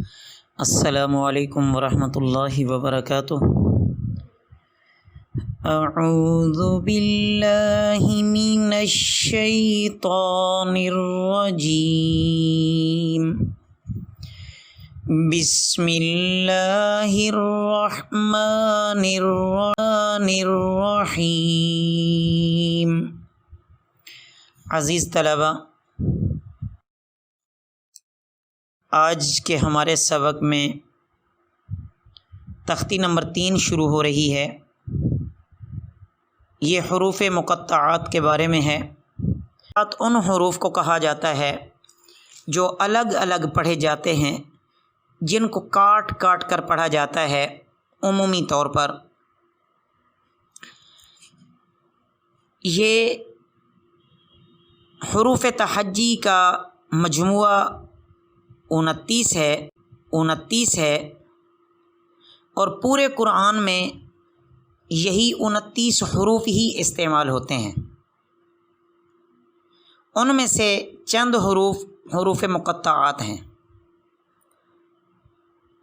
السلام علیکم ورحمۃ اللہ وبرکاتہ۔ اعوذ باللہ من الشیطان الرجیم، بسم اللہ الرحمن الرحیم۔ عزیز طلبہ، آج کے ہمارے سبق میں تختی نمبر 3 شروع ہو رہی ہے۔ یہ حروف مقطعات کے بارے میں ہے۔ ان حروف کو کہا جاتا ہے جو الگ الگ پڑھے جاتے ہیں، جن کو کاٹ کاٹ کر پڑھا جاتا ہے عمومی طور پر۔ یہ حروف تہجی کا مجموعہ 29 ہے اور پورے قرآن میں یہی 29 حروف ہی استعمال ہوتے ہیں۔ ان میں سے چند حروف مقطعات ہیں۔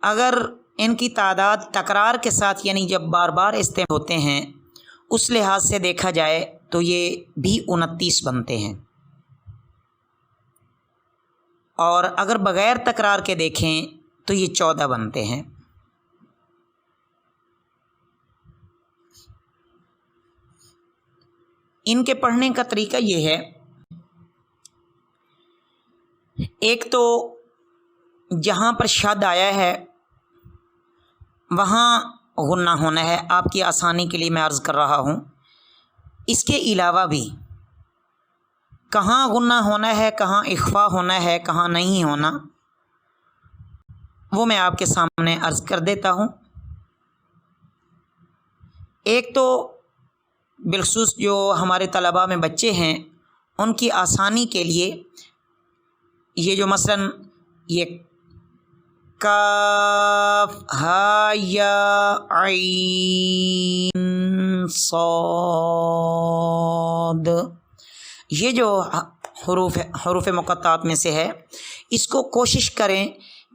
اگر ان کی تعداد تکرار کے ساتھ یعنی جب بار بار استعمال ہوتے ہیں اس لحاظ سے دیکھا جائے تو یہ بھی 29 بنتے ہیں، اور اگر بغیر تکرار کے دیکھیں تو یہ 14 بنتے ہیں۔ ان کے پڑھنے کا طریقہ یہ ہے، ایک تو جہاں پر شد آیا ہے وہاں غنہ ہونا ہے۔ آپ کی آسانی کے لیے میں عرض کر رہا ہوں، اس کے علاوہ بھی کہاں غنہ ہونا ہے، کہاں اخفا ہونا ہے، کہاں نہیں ہونا، وہ میں آپ کے سامنے عرض کر دیتا ہوں۔ ایک تو بالخصوص جو ہمارے طلباء میں بچے ہیں ان کی آسانی کے لیے یہ جو مثلاً یہ کاف ہا یا عین صاد، یہ جو حروف مقطعات میں سے ہے، اس کو کوشش کریں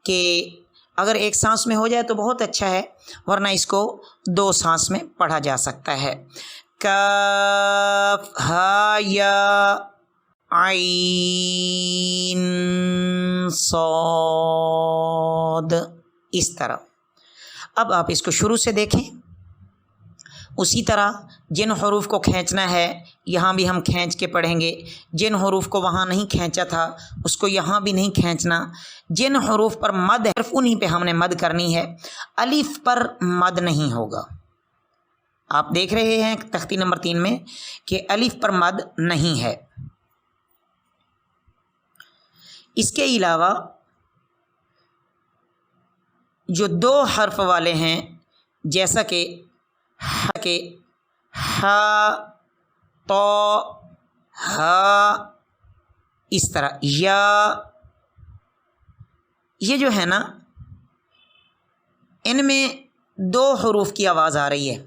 کہ اگر ایک سانس میں ہو جائے تو بہت اچھا ہے، ورنہ اس کو 2 سانس میں پڑھا جا سکتا ہے۔ کاف ہا یا عین صاد، اس طرح۔ اب آپ اس کو شروع سے دیکھیں۔ اسی طرح جن حروف کو کھینچنا ہے یہاں بھی ہم کھینچ کے پڑھیں گے، جن حروف کو وہاں نہیں کھینچا تھا اس کو یہاں بھی نہیں کھینچنا۔ جن حروف پر مد ہے صرف انہی پہ ہم نے مد کرنی ہے، الف پر مد نہیں ہوگا۔ آپ دیکھ رہے ہیں تختی نمبر 3 میں کہ الف پر مد نہیں ہے۔ اس کے علاوہ جو 2 حرف والے ہیں جیسا کہ ہا تو ہا، اس طرح یا، یہ جو ہے نا ان میں 2 حروف کی آواز آ رہی ہے،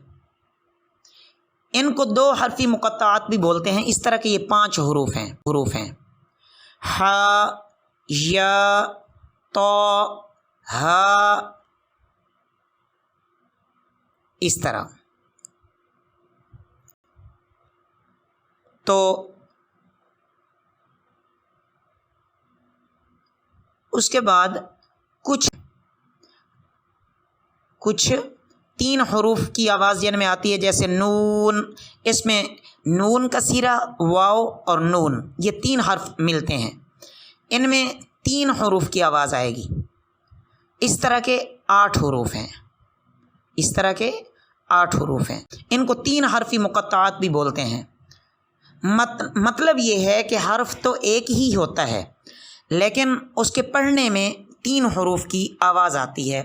ان کو 2 حرفی مقطعات بھی بولتے ہیں۔ اس طرح کے یہ 5 حروف ہیں، ہا یا تو ہا، اس طرح۔ تو اس کے بعد کچھ 3 حروف کی آواز جن میں آتی ہے، جیسے نون، اس میں نون کا سیرہ، واو اور نون، یہ 3 حرف ملتے ہیں، ان میں 3 حروف کی آواز آئے گی۔ اس طرح کے 8 حروف ہیں، ان کو 3 حرفی مقطعات بھی بولتے ہیں۔ مطلب یہ ہے کہ حرف تو ایک ہی ہوتا ہے لیکن اس کے پڑھنے میں 3 حروف کی آواز آتی ہے۔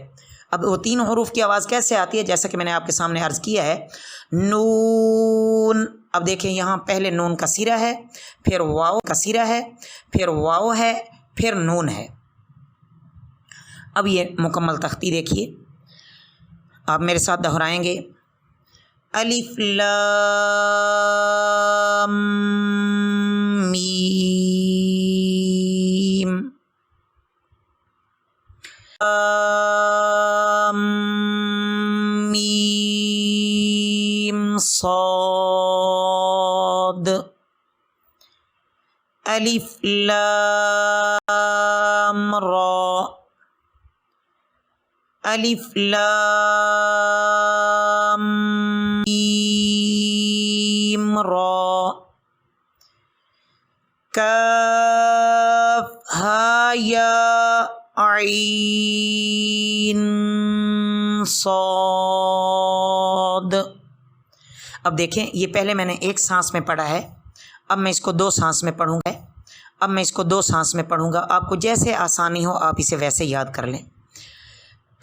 اب وہ 3 حروف کی آواز کیسے آتی ہے؟ جیسا کہ میں نے آپ کے سامنے عرض کیا ہے، نون، اب دیکھیں یہاں پہلے نون کا سیرہ ہے، پھر واو کا سیرہ ہے، پھر واو ہے، پھر نون ہے۔ اب یہ مکمل تختی دیکھیے، آپ میرے ساتھ دہرائیں گے، الف لام میم، میم صاد الف لام را الف لام میم را کاف ہا یا عین صاد۔ اب دیکھیں یہ پہلے میں نے ایک سانس میں پڑھا ہے، اب میں اس کو دو سانس میں پڑھوں گا، آپ کو جیسے آسانی ہو آپ اسے ویسے یاد کر لیں۔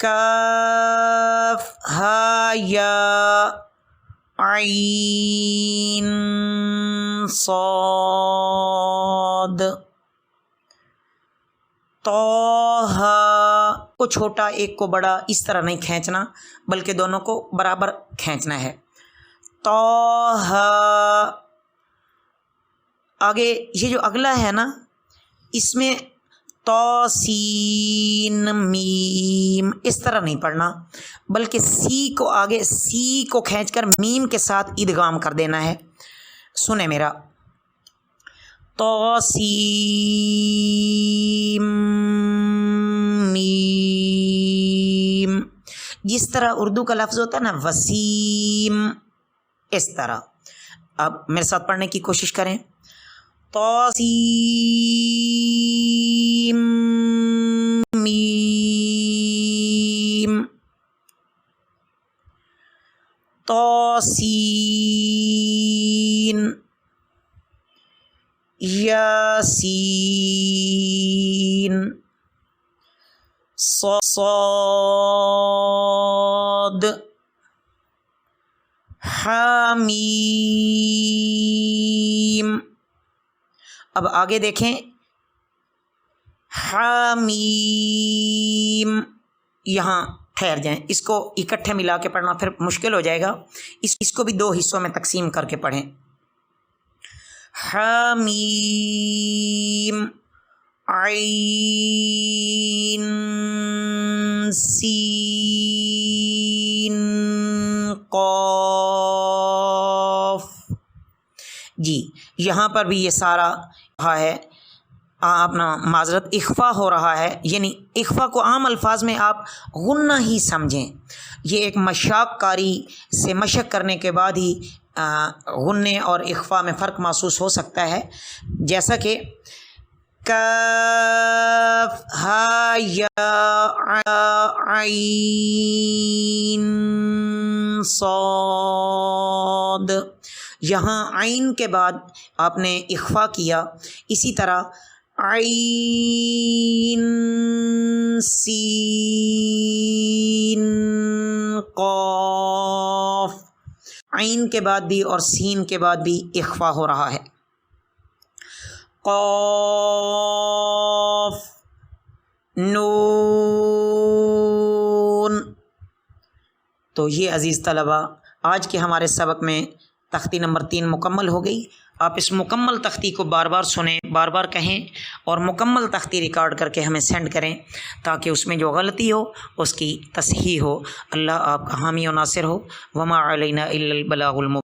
کاف ہا یا عین صاد طہ، کو چھوٹا ایک کو بڑا اس طرح نہیں کھینچنا بلکہ دونوں کو برابر کھینچنا ہے۔ طہ، آگے یہ جو اگلا ہے نا اس میں تو سین میم اس طرح نہیں پڑھنا بلکہ سی کو آگے سی کو کھینچ کر میم کے ساتھ ادغام کر دینا ہے۔ سنیں میرا، تو سین میم، جس طرح اردو کا لفظ ہوتا ہے نا وسیم، اس طرح اب میرے ساتھ پڑھنے کی کوشش کریں۔ طاسیم میم طاسین یاسین صاد حامیم۔ اب آگے دیکھیں، حامیم، یہاں ٹھہر جائیں، اس کو اکٹھے ملا کے پڑھنا پھر مشکل ہو جائے گا، اس کو بھی دو حصوں میں تقسیم کر کے پڑھیں۔ حامیم عین سین قاف۔ جی یہاں پر بھی یہ سارا ہے اپنا معذرت اخفا ہو رہا ہے، یعنی اخفا کو عام الفاظ میں آپ غنہ ہی سمجھیں، یہ ایک مشاق کاری سے مشق کرنے کے بعد ہی غنے اور اخفا میں فرق محسوس ہو سکتا ہے، جیسا کہ کاف ہا یا عین صاد، یہاں عین کے بعد آپ نے اخفا کیا، اسی طرح عین سین قاف، عین کے بعد بھی اور سین کے بعد بھی اخفا ہو رہا ہے۔ قاف نون۔ تو یہ عزیز طلبہ آج کے ہمارے سبق میں تختی نمبر 3 مکمل ہو گئی۔ آپ اس مکمل تختی کو بار بار سنیں، بار بار کہیں اور مکمل تختی ریکارڈ کر کے ہمیں سینڈ کریں تاکہ اس میں جو غلطی ہو اس کی تصحیح ہو۔ اللہ آپ کا حامی و ناصر ہو۔ وما علینا الا البلاغ المبین۔